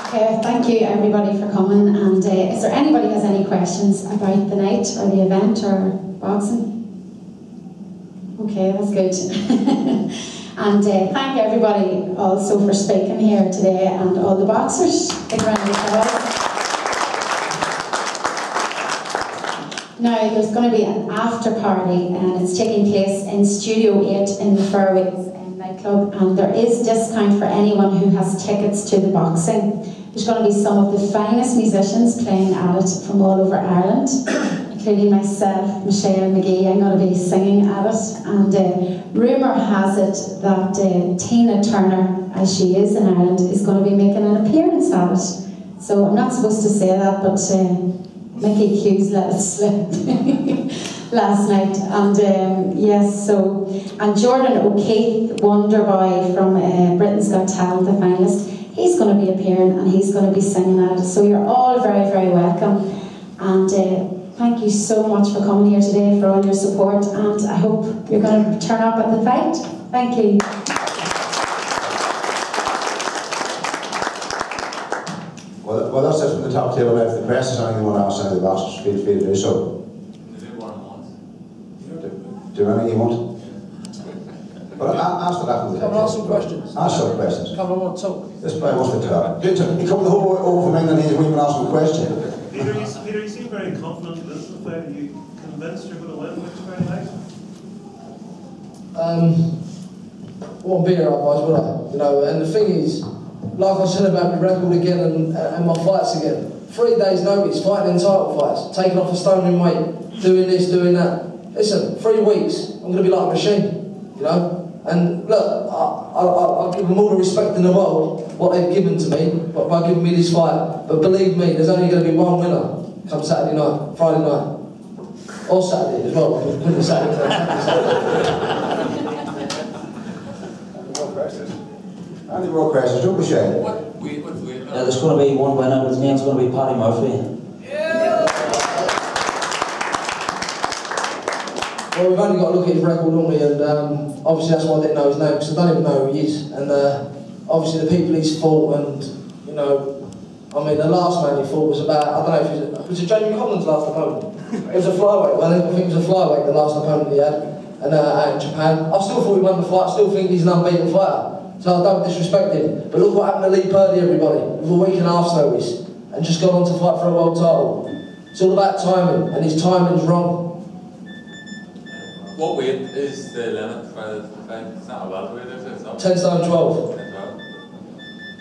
Okay, thank you everybody for coming, and is there anybody has any questions about the night or the event or boxing? Okay, that's good. And thank everybody also for speaking here today, and all the boxers. Big round of applause. Now there's going to be an after party, and it's taking place in Studio 8 in the Fairways nightclub, and there is discount for anyone who has tickets to the boxing. There's going to be some of the finest musicians playing at it from all over Ireland, including myself, Michelle McGee. I'm going to be singing at it, and rumour has it that Tina Turner, as she is in Ireland, is going to be making an appearance at it. So I'm not supposed to say that, but Mickey Hughes let it slip last night. And yes, so, and Jordan O'Keefe, Wonder Boy from Britain's Got Talent, the finalist, he's going to be appearing and he's going to be singing at it. So you're all very, very welcome. And thank you so much for coming here today, for all your support, and I hope you're going to turn up at the fight. Thank you. Well, that's it from the top table. Now, if the press has anything you want to ask any of the boxers, feel free to do so. Do anything you want? Well, ask that after the Come and ask some questions. Ask some questions. Come and want to talk. This boy wants to talk. You come the whole way over from England and we can ask him a question. Peter, you seem very confident in this fight. Are you convinced you're going to win next Friday night? Won't be here otherwise, would I? You know, and the thing is, like I said about my record again and my fights again, 3 days notice, fighting in title fights, taking off a stone in weight, doing this, doing that. Listen, 3 weeks, I'm going to be like a machine, you know? And look, I'll give them all the respect in the world, what they've given to me, by giving me this fight. But believe me, there's only going to be one winner come Saturday night, Friday night. Or Saturday as well, because we're Saturday. Any more questions? Don't be shy. There's going to be one winner, his name's going to be Paddy Murphy. Well, we've only got to look at his record, haven't we? And obviously that's why I didn't know his name, because I don't even know who he is. And obviously the people he's fought, and you know, I mean, the last man he fought was about, I don't know if was it Jamie Collins' last opponent? It was a flyweight. Well, I think it was a flyweight, the last opponent he had, and out in Japan. I still thought he won the fight. I still think he's an unbeaten fighter. So I don't disrespect him. But look what happened to Lee Purdy, everybody, with a week and a half's notice, and just gone on to fight for a world title. It's all about timing, and his timing's wrong. What weight is the limit for the fight? It's not a welterweight, is it? 10 stone 12. 10 12.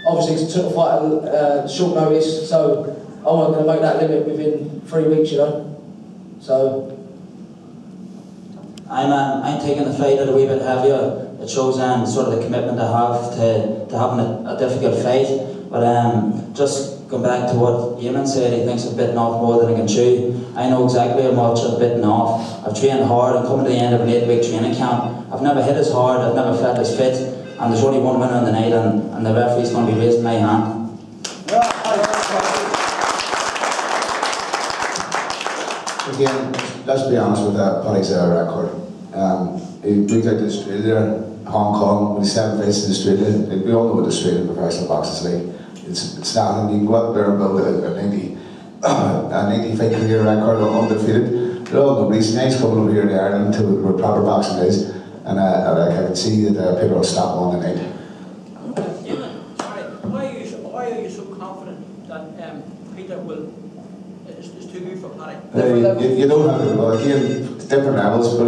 Obviously, it took a fight at short notice, so I wasn't going to make that limit within 3 weeks, you know. So I'm taking the fight a wee bit heavier. It shows sort of the commitment I have to having a difficult fight. But just going back to what Eamon said, he thinks I've bitten off more than I can chew. I know exactly how much I've bitten off. I've trained hard and coming to the end of an 8-week training camp. I've never hit as hard, I've never felt as fit, and there's only one winner on the night, and the referee's going to be raising my hand. Again, let's be honest with that, Paddy's record. He moved out to Australia, Hong Kong, with 7 fights in Australia. We all know what the Australian professional boxing is like. It's nothing. You can go up there and build a 90 fight career record undefeated. There are all nobody's nice coming over here in Ireland to where proper boxing is, and I can see that people will stop on the night. Sorry, why are you so confident that Peter is too good for Paddy? You don't have to, well again, different levels, but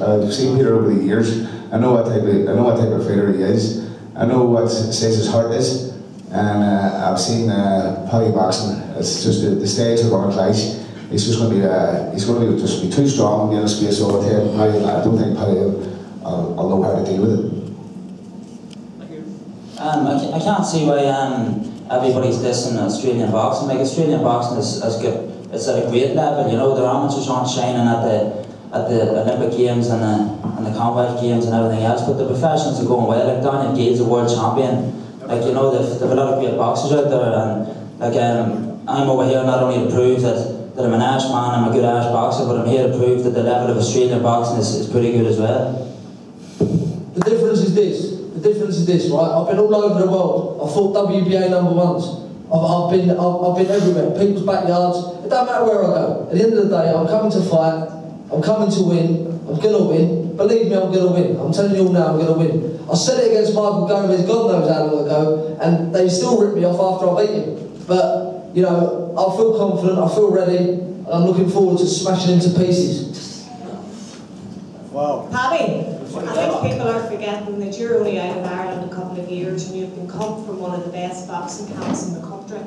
I've seen Peter over the years. I know what type of fighter he is. I know what size his heart is, and I've seen Paddy boxing. It's just the stage are going to clash. He's just going to be just be too strong in the space all the time. I don't think Paddy will know how to deal with it. Thank you. I can't see why everybody's dissing Australian boxing. Like, Australian boxing is good. It's at a great level. You know, their amateurs aren't shining at the Olympic Games and the Commonwealth Games and everything else, but the professionals are going well. Like Daniel Gale's a world champion. Like, you know, they've a lot of great boxers out there, and like I'm over here not only to prove that I'm an Irish man, I'm a good Irish boxer, but I'm here to prove that the level of Australian boxing is pretty good as well. The difference is this. The difference is this, right? I've been all over the world. I've fought WBA #1s. I've been everywhere. People's backyards. It don't matter where I go. At the end of the day, I'm coming to fight. I'm coming to win. I'm gonna win. Believe me, I'm gonna win. I'm telling you all now, I'm gonna win. I said it against Michael Gomez, God knows how long ago, and they still ripped me off after I beat him. But you know, I feel confident. I feel ready. And I'm looking forward to smashing into pieces. Wow. Paddy, I think people are forgetting that you're only out of Ireland a couple of years and you've come from one of the best boxing camps in the country.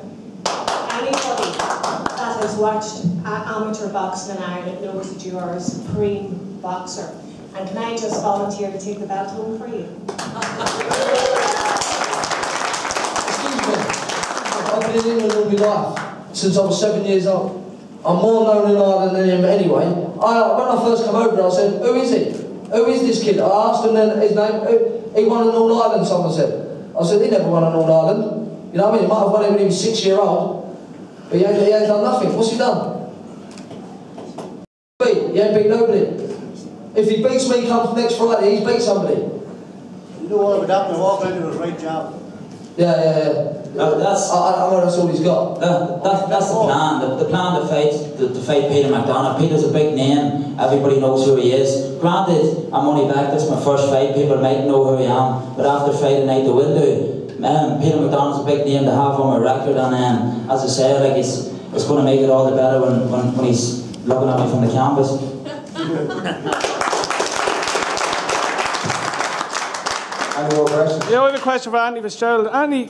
Anybody that has watched amateur boxing in Ireland knows that you are a supreme boxer. And can I just volunteer to take the belt home for you? Excuse me. I've been in England all my life, since I was 7 years old. I'm more known in Ireland than him anyway. When I first came over, I said, who is he? Who is this kid? I asked him then his name. He won an All-Ireland, someone said. I said, he never won an All-Ireland. You know what I mean? He might have won it when he was 6 years old. But he ain't done nothing. What's he done? He ain't beat nobody. If he beats me come next Friday, he's beat somebody. You know what would happen to walk into his right job? Yeah. No, I know that's all he's got. That's the plan. The plan to fight Peter McDonagh. Peter's a big name. Everybody knows who he is. Granted, I'm only back. This is my first fight. People might know who I am, but after Friday night they will do. Peter McDonagh's a big name to have on my record, and as I say, like it's going to make it all the better when he's looking at me from the canvas. Any more questions? Yeah, I have a question for Andy Fitzgerald. Andy,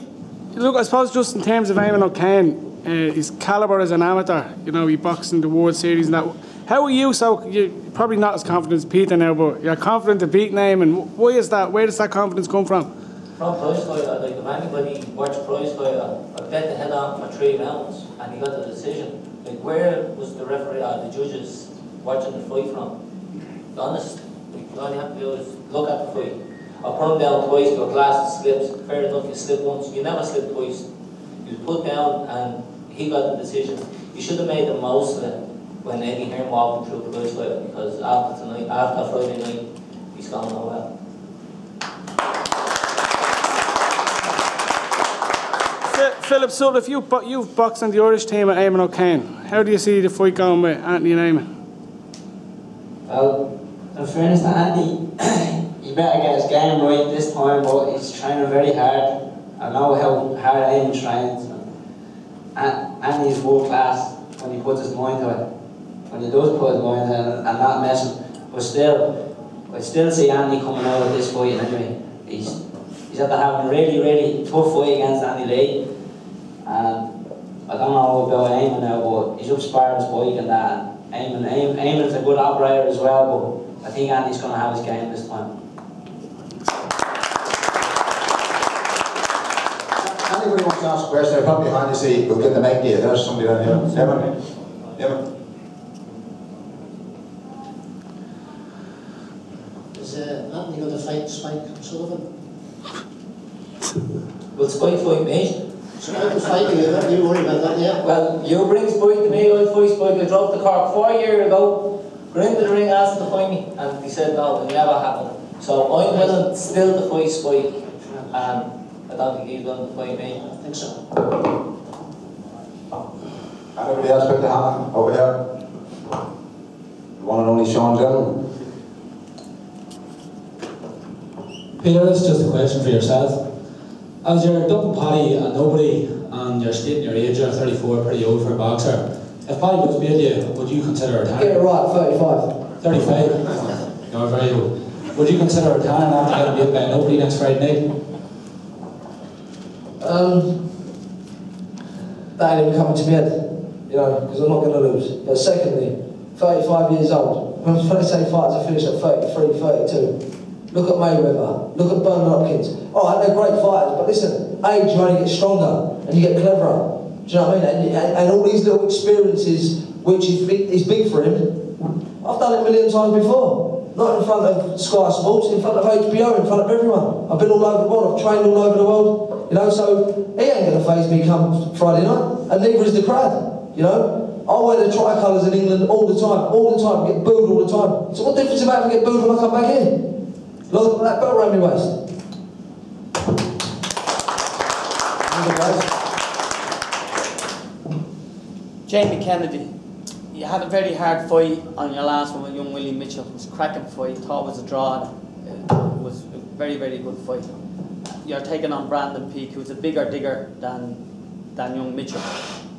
look, I suppose just in terms of Eamon O'Kane, his calibre as an amateur, you know, he boxed in the World Series and that. How are you? So you're probably not as confident as Peter now, but you're confident of beating Eamon. Why is that? Where does that confidence come from? From Price Fighter, like if anybody watched Price Fighter, I bet the head on for 3 rounds and he got the decision. Like where was the referee or the judges watching the fight from? Be honest, like, all you have to do is look at the fight. I put him down twice to a glass and slipped. Fair enough, you slip once, you never slip twice. He was put down and he got the decision. You should have made the most of it when Eddie Hearn walking through Price Fighter, because after Friday night, he's gone nowhere. Philip Sutton, if you've boxed on the Irish team at Eamon O'Kane, how do you see the fight going with Anthony and Eamon? Well, in fairness to Andy, he better get his game right this time, but he's training very hard. I know how hard Eamon trains. Andy's world class when he puts his mind to it. When he does put his mind to it and not messing. But still, I still see Andy coming out of this fight anyway. He's had to have a really, really tough fight against Andy Lee. And I don't know about Eamon now, but he's up sparring his bike and that. Eamon's a good operator as well, but I think Andy's going to have his game this time. Anybody wants to ask a question? They're probably behind you, see, we'll get the mic to you. There's somebody down here. Eamon. Is Anthony going to fight Spike Sullivan? Will Spike fight me? Spike was fighting you, don't you worry about that, yeah? Well, you bring Spike to me, I'll fight Spike. I drove the car 4 years ago, got into the ring, asked him to fight me, and he said no, it never happened. So I'm willing still to fight Spike, and I don't think he's going to fight me. I think so. Anybody else put the hand over here? The one and only Sean Dillon. Peter, this is just a question for yourself. As you're dumping Paddy and nobody, and you're stating your age, you're 34, pretty old for a boxer. If Paddy was beat you, would you consider retiring? Get it right, 35. 35? You're very old. Would you consider retiring after getting beat by nobody next Friday night? That ain't even coming to my head, you know, because I'm not going to lose. But secondly, 35 years old. When I say fights, I finish at 33, 32. Look at Mayweather, look at Bernard Hopkins. Alright, they're great fighters, but listen, age you only get stronger and you get cleverer. Do you know what I mean? And all these little experiences, which is big for him, I've done it a million times before. Not in front of Sky Sports, in front of HBO, in front of everyone. I've been all over the world, I've trained all over the world, you know, so he ain't going to faze me come Friday night, and neither is the crowd, you know. I wear the tricolours in England all the time, get booed all the time. So what difference about if I get booed when I come back in? Look at that belt around my waist. Jamie Kennedy, you had a very hard fight on your last one with young Willie Mitchell. It was a cracking fight. Thought it was a draw. It was a very, very good fight. You're taking on Brandon Peake, who's a bigger digger than young Mitchell,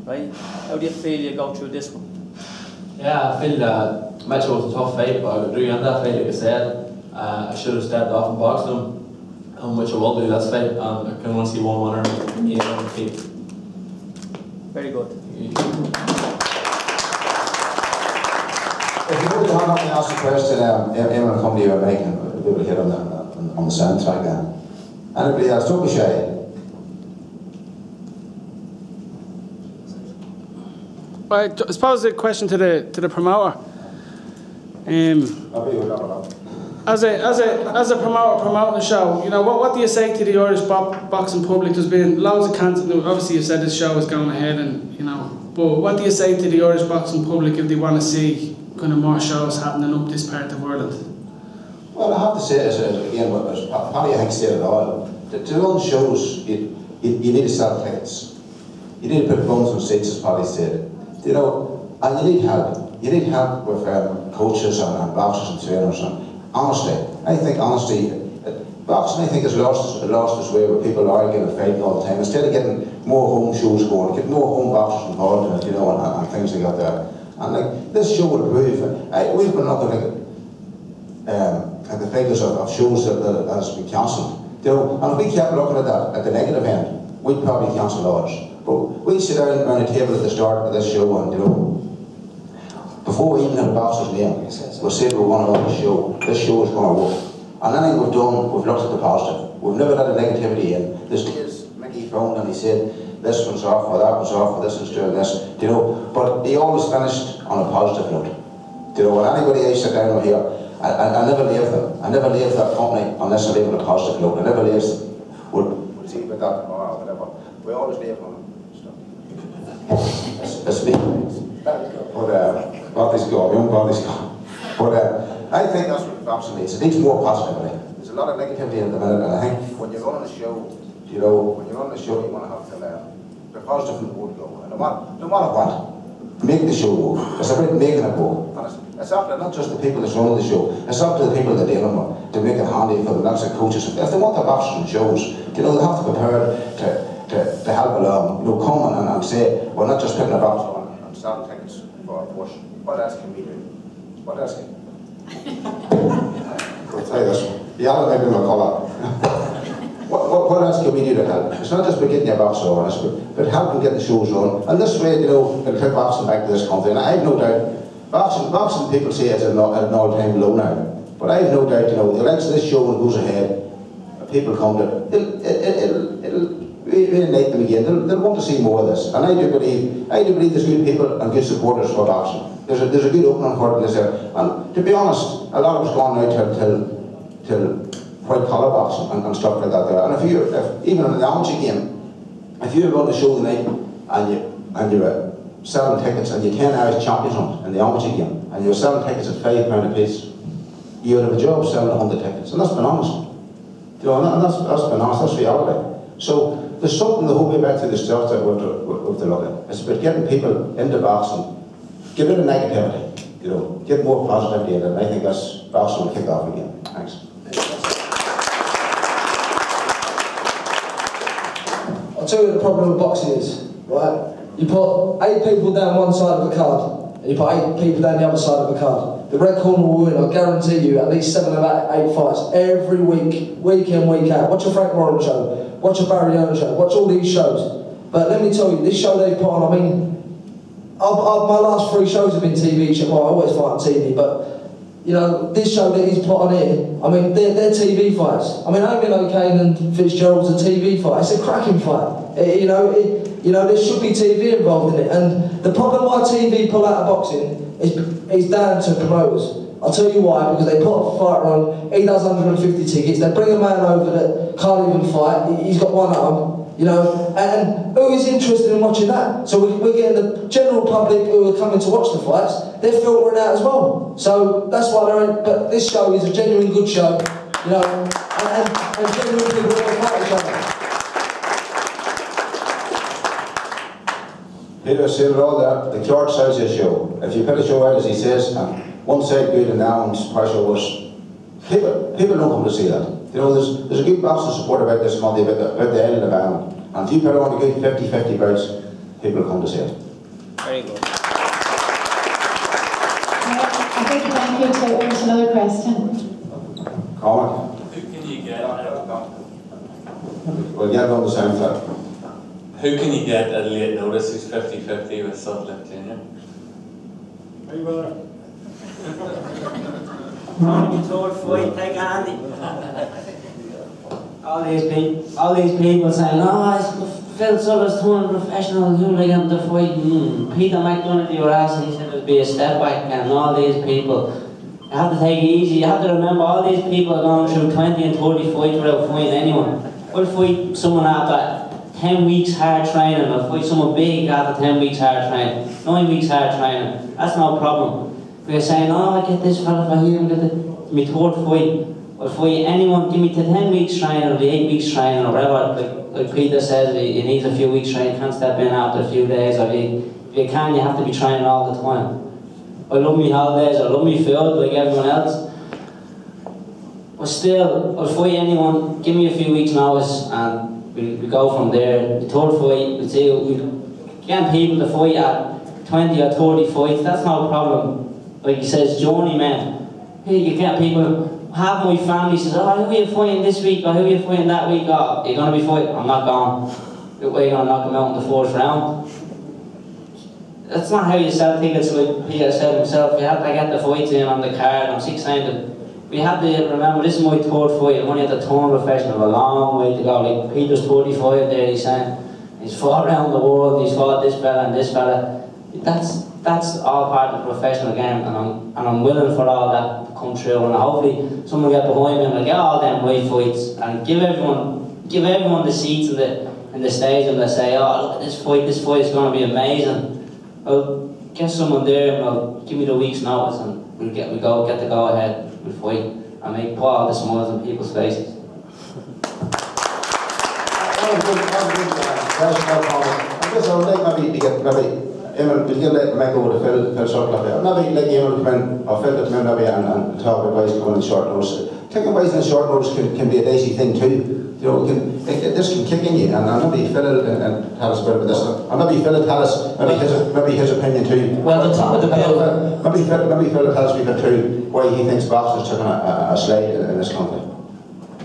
right? How do you feel you go through this one? Yeah, I feel that Mitchell was a tough fight, but I agree on that fight, like I said. I should have started off and boxed him, which I will do this fight. I can only see one winner, me and Peake. Very good. If you would have me ask a question, Eamon will come to you and make him a bit of a hit on the soundtrack then. Anybody else? Don't be shy. Well, I suppose a question to the promoter. As a promoter promoting the show, you know, what do you say to the Irish boxing public? There's been loads of content. Obviously, you said this show is going ahead, and you know, but what do you say to the Irish boxing public if they want to see kind of more shows happening up this part of Ireland? Well, I have to say this again, but Paddy I think said it all. To run shows, you need to sell tickets. You need to put bums on seats, as Paddy said. You know, and you need help. You need help with coaches and boxers and trainers. And honestly, I think boxing I think has lost its way where people are arguing and fighting all the time. Instead of getting more home shows going, get more home boxers involved in it, you know, and things like that. And like this show would prove. We've been looking at the figures of shows that has been cancelled. You know, and if we kept looking at that at the negative end, we'd probably cancel ours. But we sit down around a table at the start of this show, and you know, before we even had a boxer's name, we said we want to run the show. This show is going to work. And anything we've done, we've looked at the positive. We've never had a negativity in. This is Mickey phoned and he said, this one's off, or that one's off, or this one's doing this. You know, but he always finished on a positive note. You know, when anybody I sit down with here, I never leave them. I never leave that company unless I leave on a positive note. I never leave them. We'll see about that tomorrow or whatever. We always leave on stuff. It's me. But body's gone, young body's gone. But I think that's what boxing needs. It needs more positivity. There's a lot of negativity at the minute, and I think when you're running a show, you know, when you're running a show, you want to have to be positive and would go. And no matter what, make the show work. It's about making it work. It's up to not just the people that's running the show, it's up to the people that they're dealing with to make it handy for the next coaches. If they want the boxers and shows, you know, they have to prepare to help along. You know, come and say, we're not just putting a box on and selling tickets for a push. What else can we do? What else can I'll tell you this one. Yellow maybe my colour. What else can we do to help? It's not just about getting your boxer on, it's but helping get the shows on. And this way, you know, it'll take boxing back to this country. And I have no doubt, boxing people say it's at an all-time low now. But I have no doubt, you know, the likes of this show when it goes ahead, people come to it'll reignite them again. They'll want to see more of this. And I do believe there's good people and good supporters for boxing. There's a good opening for it in this area. And to be honest, a lot of us gone now till white collar boxing and stuff like that there. And if even in the amateur game, if you run the show tonight and you're selling tickets and you're 10 hours champions hunt in the amateur game and you're selling tickets at £5 a piece, you would have a job selling 100 tickets. And that's been honest. You know, and that's been honest, that's reality. So there's something the whole way back to the start that we have to look at. It's about getting people into boxing, get rid of negativity, you know, get more positivity in it, and I think that's boxing will kick off again. Thanks. I'll tell you what the problem with boxing is, right? You put 8 people down one side of the card, and you put 8 people down the other side of the card. The red corner will win, I guarantee you, at least 7 of that 8 fights every week, week in, week out. Watch a Frank Warren show, watch a Barry Owen show, watch all these shows. But let me tell you, this show they put on, I mean, my last 3 shows have been TV shows. Well, I always fight on TV, but you know, this show that he's put on here, I mean, they're TV fights. I mean, Owen O'Kane and Fitzgerald's a TV fight. It's a cracking fight. You know, there should be TV involved in it. And the problem why TV pull out of boxing is down to promoters. I'll tell you why, because they put a fighter on, he does 150 tickets, they bring a man over that can't even fight, he's got one arm, you know, and who is interested in watching that? So we're getting the general public who are coming to watch the fights, they're filtering out as well. So that's why but this show is a genuine good show, you know, and genuine people want to fight each other. Peter said it all there. The clerk sells you a show. If you put a show out as he says, and one side good and now one's partial worse, people don't come to see that. You know, there's a good boxing support about this Monday, about the island of Ireland. And if you put on a good 50-50 bouts, people come to see it. Very good. A big thank you to there's another question. Cormac? Who can you get on it? We'll get on the same flat. Who can you get at a late notice who's 50-50 with Sutherland Jr.? Are you brother? You told fight, take Andy. All these people saying, oh, Phil Sutherland's turned professional, who they get to fight? Peter McDonough, you were asking, he said it'd be a step back, and all these people. You have to take it easy. You have to remember all these people are going through 20 and 30 fights without fighting anyone. We'll fight someone after 10 weeks hard training, or fight someone big after 10 weeks hard training, 9 weeks hard training. That's no problem. We're saying, oh, I get this fella for here, get my third fight. I'll fight anyone, give me to 10 weeks training or the 8 weeks training or whatever. Like Peter says, he needs a few weeks training, can't step in after a few days, or if you can, you have to be training all the time. I love me holidays, I love me field like everyone else. But still, I'll fight anyone, give me a few weeks notice and we go from there. The third fight, we'll see, we get people to fight at 20 or 30 fights, that's no problem. Like he says, journeyman. Here you get people, half my family says, oh, who are you fighting this week, or who are you fighting that week? Oh, you're going to be fighting? I'm not going. We're going to knock him out in the fourth round. That's not how you sell tickets, like Peter said himself. You have to get the fights in on the card. I'm 6-9. We have to remember, this is my third fight. I'm only at the turn professional, a long way to go. Like Peter's 35 there, he's saying, he's fought around the world, he's fought this fella and this fella. That's all part of the professional game, and I'm willing for all that to come true. And hopefully someone will get behind me and get all them right fights and give everyone the seats in the stage, and they say, oh, look at this fight is going to be amazing. I'll get someone there and I'll give me the week's notice, and we'll get the go ahead, we'll fight and put all the smiles on people's faces. I guess I would like maybe to get Eamon, we'll give that make over to Phil Sutherland there. Maybe like Eamon to come in, or Phil to come in maybe and talk about ways coming in short notice. Taking ways in short notice can be a daisy thing too. You know, this can kick in you, and maybe Phil and tell us a bit about this. And maybe Phil will tell us maybe his opinion too. Well, the top of the bill. Maybe Phil will tell us a bit too why he thinks boxing is taking a slide in this country.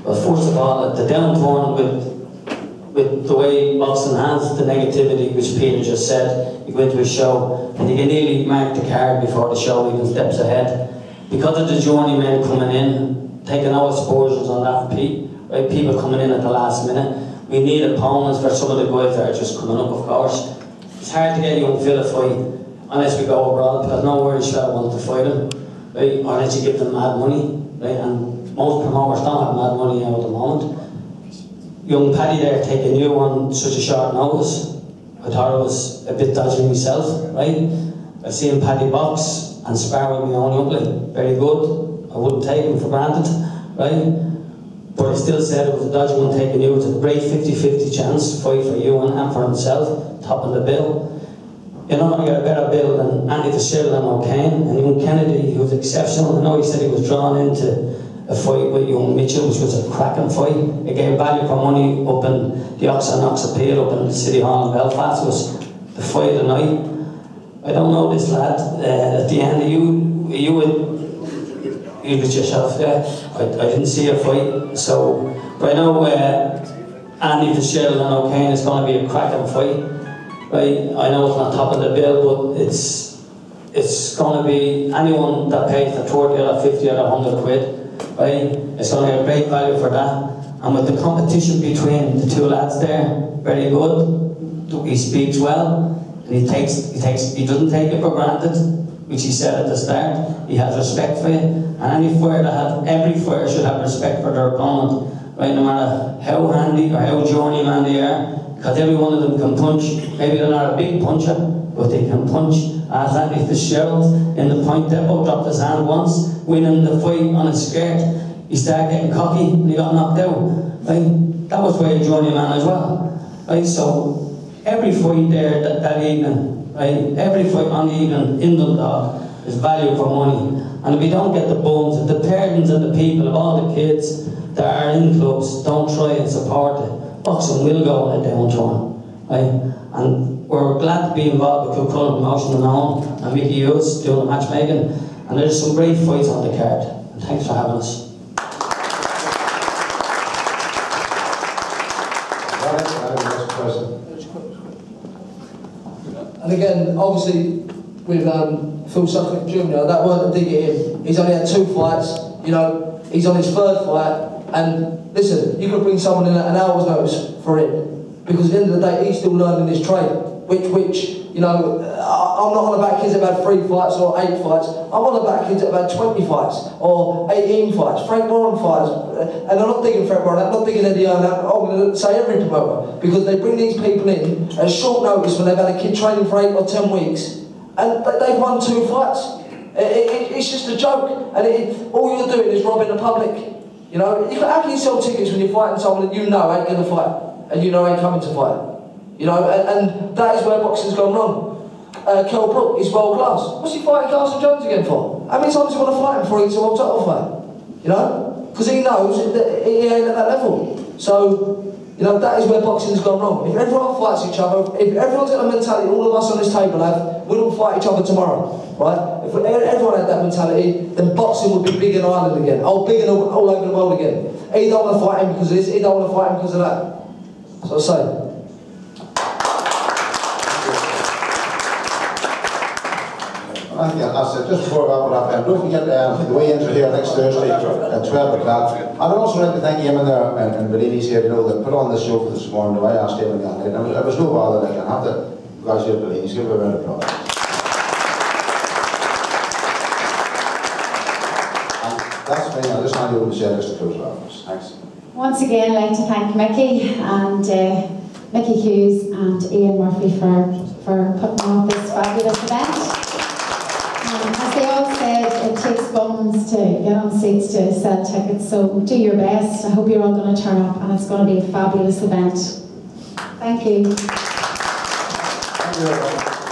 Well, first of all, the downturn with the way boxing has, the negativity which Peter just said. You go into a show and you can nearly mark the card before the show even steps ahead. Because of the journeymen coming in, taking no aspersions on that, right? People coming in at the last minute. We need opponents for some of the guys that are just coming up, of course. It's hard to get young Phil a fight unless we go abroad, because no Irish fella wants to fight him, right? Unless you give them mad money, right? And most promoters don't have mad money now at the moment. Young Paddy there taking you on such a short notice, I thought it was a bit dodgy myself, right? I seen Paddy box and spar with my own youngling, very good. I wouldn't take him for granted, right? But I still said it was a dodgy one taking you. It was a great 50-50 chance to fight for you and for himself, top of the bill. You're not going to get a better bill than Andy Fitzgerald and O'Kane. And young Kennedy, he was exceptional. I know he said he was drawn into a fight with young Mitchell, which was a cracking fight. It gave value for money up in the Oxenox Appeal up in the City Hall in Belfast. It was the fight of the night. I don't know this lad. At the end, you was yourself there. I didn't see a fight. So, but I know Andy Fitzgerald and O'Kane is going to be a cracking fight. Right? I know it's not top of the bill, but it's going to be anyone that pays the 40 or 50 or 100 quid. Right? It's going to be a great value for that. And with the competition between the two lads there, very good. He speaks well, and he doesn't take it for granted, which he said at the start. He has respect for you, and every fighter should have respect for their opponent, right? No matter how handy or how journeyman they are, because every one of them can punch. Maybe they're not a big puncher, but they can punch. As Andy Fitzgerald in the point depot dropped his hand once, winning the fight on his skirt. He started getting cocky and he got knocked out. Right? That was by a journeyman as well. Right? So every fight there that evening, right? Every fight on the evening in Dundalk is value for money. And if we don't get the bums, if the parents and the people, of all the kids that are in clubs don't try and support it, boxing will go on a downturn, right? And we're glad to be involved with Kilcullen Promotion and Own and Mickey Hughes doing the matchmaking. And there's some great fights on the card. And thanks for having us. And again, obviously, with Phil Sutcliffe Jr., that weren't a dig at him. He's only had 2 fights, you know, he's on his 3rd fight. And listen, you could bring someone in at an hour's notice for him. Because at the end of the day, he's still learning his trade. Which you know, I'm not on about kids that have had 3 fights or 8 fights. I'm on about kids that have had 20 fights or 18 fights. Frank Warren fights. And I'm not digging Frank Warren, I'm not digging Eddie Earn, I'm going to say every promoter. Because they bring these people in at short notice when they've had a kid training for 8 or 10 weeks. And they've won 2 fights. It's just a joke. And all you're doing is robbing the public. You know, how can you sell tickets when you're fighting someone that you know ain't going to fight? And you know ain't coming to fight? You know, and that is where boxing's gone wrong. Kell Brook is world class. What's he fighting Carson Jones again for? How many times do you want to fight him before he gets a world title fight? You know? Because he knows that he ain't at that level. So, you know, that is where boxing's gone wrong. If everyone fights each other, if everyone's got a mentality all of us on this table have, we don't fight each other tomorrow, right? If everyone had that mentality, then boxing would be big in Ireland again. Oh, big in all over the world again. He don't want to fight him because of this, he don't want to fight him because of that. So I say. I said, just before I wrap it up, don't forget the weigh-ins are here next Thursday at 12 o'clock. I'd also like to thank Eamon there and Bellini's here, you know, that put on this show for this morning. I asked Eamon again, it was no bother, I have to congratulate Bellini's, give her a round of applause. That's me, I just hand you over to Sarah just to close it off. Thanks. Once again, I'd like to thank Mickey and Mickey Hughes and Ian Murphy for putting on this fabulous event. As they all said, it takes bums to get on seats to sell tickets, so do your best. I hope you're all going to turn up and it's going to be a fabulous event. Thank you. Thank you.